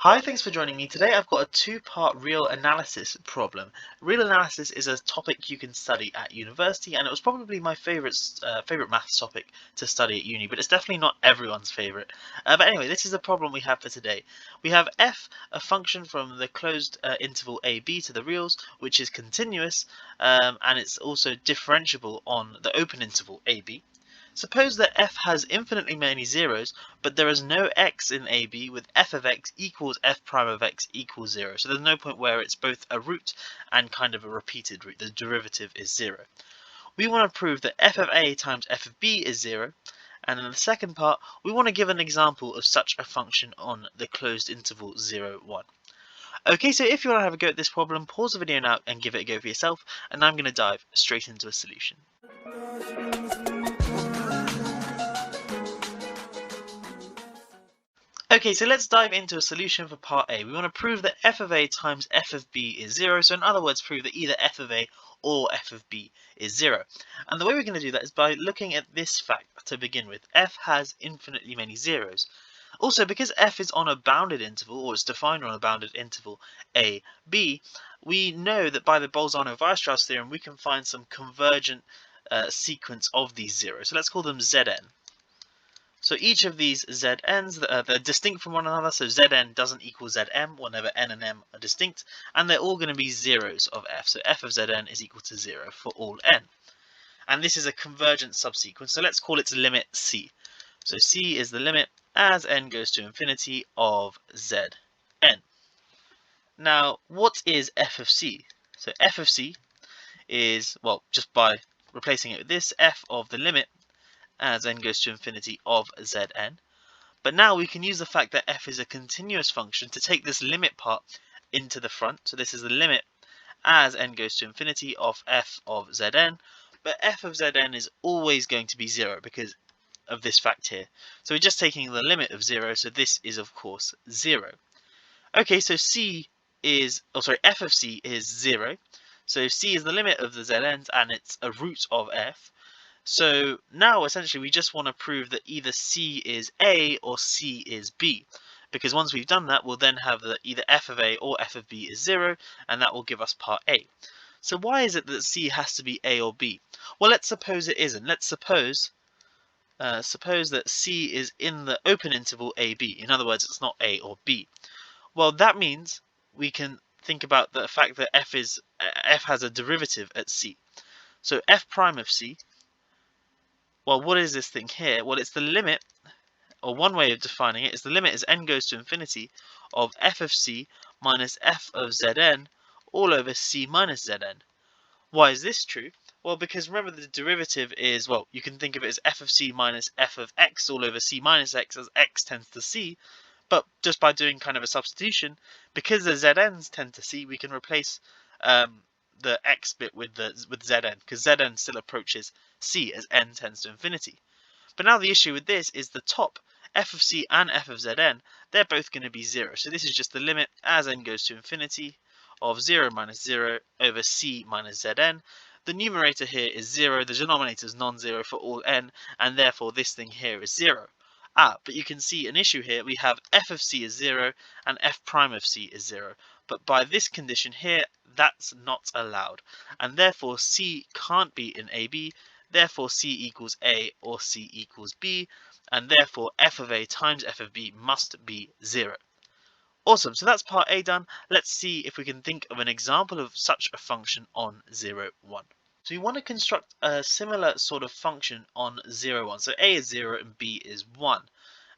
Hi, thanks for joining me. Today I've got a two-part real analysis problem. Real analysis is a topic you can study at university, and it was probably my favorite maths topic to study at uni, but it's definitely not everyone's favorite. But anyway, this is the problem we have for today. We have f, a function from the closed interval a, b to the reals, which is continuous, and it's also differentiable on the open interval a, b. Suppose that f has infinitely many zeros, but there is no x in AB with f of x equals f prime of x equals 0. So there's no point where it's both a root and kind of a repeated root. The derivative is 0. We want to prove that f of a times f of b is 0. And in the second part, we want to give an example of such a function on the closed interval 0, 1. Okay, so if you want to have a go at this problem, pause the video now and give it a go for yourself. And I'm going to dive straight into a solution. Okay, so let's dive into a solution for part A. We want to prove that f of a times f of b is 0. So in other words, prove that either f of a or f of b is 0. And the way we're going to do that is by looking at this fact to begin with. F has infinitely many zeros. Also, because f is on a bounded interval, or it's defined on a bounded interval a, b, we know that by the Bolzano-Weierstrass theorem, we can find some convergent sequence of these zeros. So let's call them Zn. So each of these Zn's, they're distinct from one another, so Zn doesn't equal Zm whenever n and m are distinct, and they're all going to be zeros of f, so f of Zn is equal to 0 for all n. And this is a convergent subsequence, so let's call its limit c. So c is the limit as n goes to infinity of Zn. Now, what is f of c? So f of c is, well, just by replacing it with this, f of the limit as n goes to infinity of Zn. But now we can use the fact that f is a continuous function to take this limit part into the front. So this is the limit as n goes to infinity of f of Zn. But f of Zn is always going to be 0 because of this fact here. So we're just taking the limit of 0, so this is of course 0. Okay, so f of c is 0. So c is the limit of the Zn's and it's a root of f. So now essentially we just want to prove that either c is a or c is b, because once we've done that we'll then have that either f of a or f of b is 0, and that will give us part A. So why is it that c has to be a or b? Well, let's suppose it isn't. Let's suppose that c is in the open interval ab. In other words, it's not a or b. Well, that means we can think about the fact that f has a derivative at c. So f prime of c, well, what is this thing here? Well, it's the limit, or one way of defining it is the limit as n goes to infinity of f of c minus f of Zn all over c minus Zn. Why is this true? Well, because remember the derivative is, well, you can think of it as f of c minus f of x all over c minus x, as x tends to c. But just by doing kind of a substitution, because the Zn's tend to c, we can replace the x bit with Zn, because Zn still approaches c as n tends to infinity. But now the issue with this is the top, f of c and f of Zn, they're both going to be 0. So this is just the limit as n goes to infinity of 0 minus 0 over c minus Zn. The numerator here is 0, the denominator is non-zero for all n, and therefore this thing here is 0. But you can see an issue here. We have f of c is 0 and f prime of c is 0. But by this condition here, that's not allowed. And therefore c can't be in AB. Therefore c equals a or c equals b. And therefore f of a times f of b must be 0. Awesome, so that's part A done. Let's see if we can think of an example of such a function on 0, 1. So we want to construct a similar sort of function on 0, 1. So a is 0 and b is 1.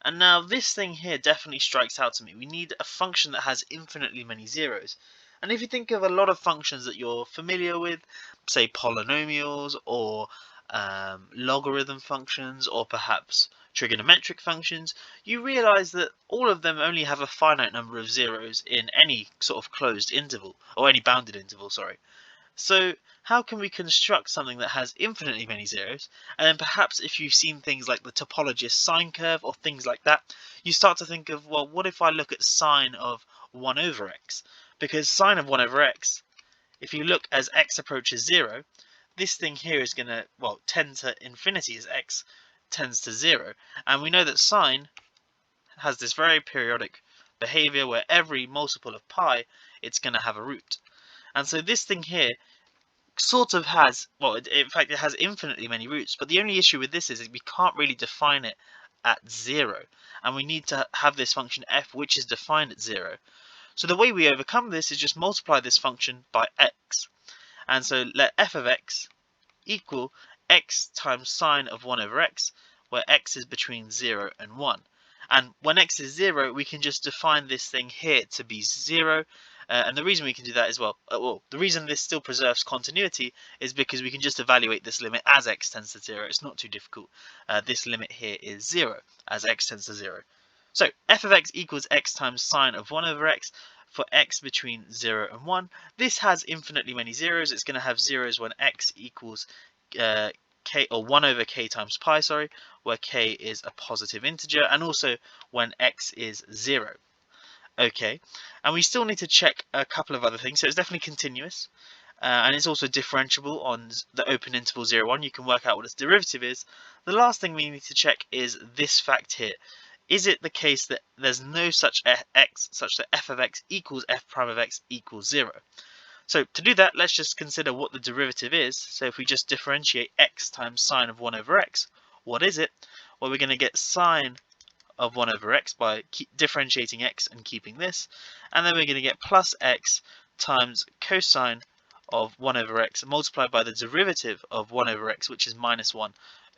And now this thing here definitely strikes out to me. We need a function that has infinitely many zeros. And if you think of a lot of functions that you're familiar with, say polynomials or logarithm functions or perhaps trigonometric functions, you realize that all of them only have a finite number of zeros in any sort of closed interval, or any bounded interval, sorry. So how can we construct something that has infinitely many zeros? And then perhaps if you've seen things like the topologist sine curve or things like that, you start to think of, well, what if I look at sine of 1 over x? Because sine of 1 over x, if you look as x approaches 0, this thing here is going to, well, tend to infinity as x tends to 0. And we know that sine has this very periodic behavior where every multiple of pi, it's going to have a root. And so this thing here sort of has, well, in fact, it has infinitely many roots, but the only issue with this is that we can't really define it at 0, and we need to have this function f which is defined at 0. So the way we overcome this is just multiply this function by x, and so let f of x equal x times sine of 1 over x, where x is between 0 and 1. And when x is 0, we can just define this thing here to be 0. And the reason we can do that is, well, the reason this still preserves continuity is because we can just evaluate this limit as x tends to 0. It's not too difficult. This limit here is 0 as x tends to 0. So f of x equals x times sine of 1 over x for x between 0 and 1. This has infinitely many zeros. It's going to have zeros when x equals k, or 1 over k times pi, sorry, where k is a positive integer, and also when x is 0. Okay, and we still need to check a couple of other things. So it's definitely continuous, and it's also differentiable on the open interval 0, 1. You can work out what its derivative is. The last thing we need to check is this fact here. Is it the case that there's no such x such that f of x equals f prime of x equals 0? So to do that, let's just consider what the derivative is. So if we just differentiate x times sine of 1 over x, what is it? Well, we're going to get sine of 1 over x by differentiating x and keeping this, and then we're going to get plus x times cosine of 1 over x multiplied by the derivative of 1 over x, which is minus 1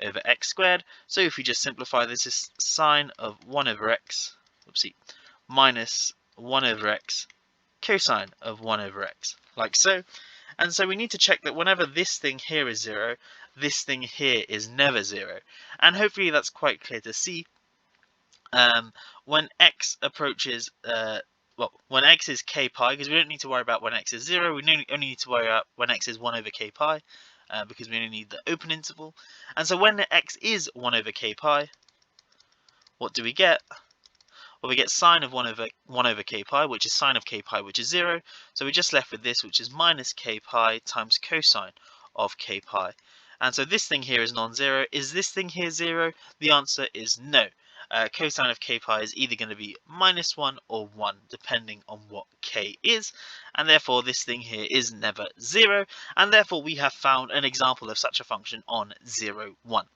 over x squared. So if we just simplify this, is sine of 1 over x, oopsie, minus 1 over x cosine of 1 over x, like so. And so we need to check that whenever this thing here is 0, this thing here is never 0. And hopefully that's quite clear to see. When x approaches, when x is k pi, because we don't need to worry about when x is 0, we only need to worry about when x is 1 over k pi, because we only need the open interval. And so when x is 1 over k pi, what do we get? Well, we get sine of 1 over k pi, which is sine of k pi, which is 0. So we're just left with this, which is minus k pi times cosine of k pi. And so this thing here is non-zero. Is this thing here 0? The answer is no. Cosine of k pi is either going to be minus 1 or 1, depending on what k is. And therefore, this thing here is never 0. And therefore, we have found an example of such a function on 0, 1.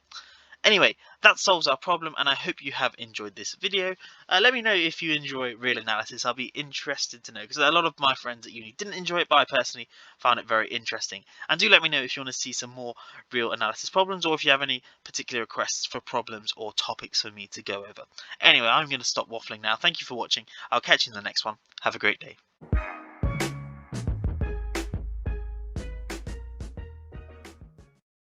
Anyway, that solves our problem, and I hope you have enjoyed this video. Let me know if you enjoy real analysis. I'll be interested to know, because a lot of my friends at uni didn't enjoy it, but I personally found it very interesting. And do let me know if you want to see some more real analysis problems, or if you have any particular requests for problems or topics for me to go over. Anyway, I'm going to stop waffling now. Thank you for watching. I'll catch you in the next one. Have a great day.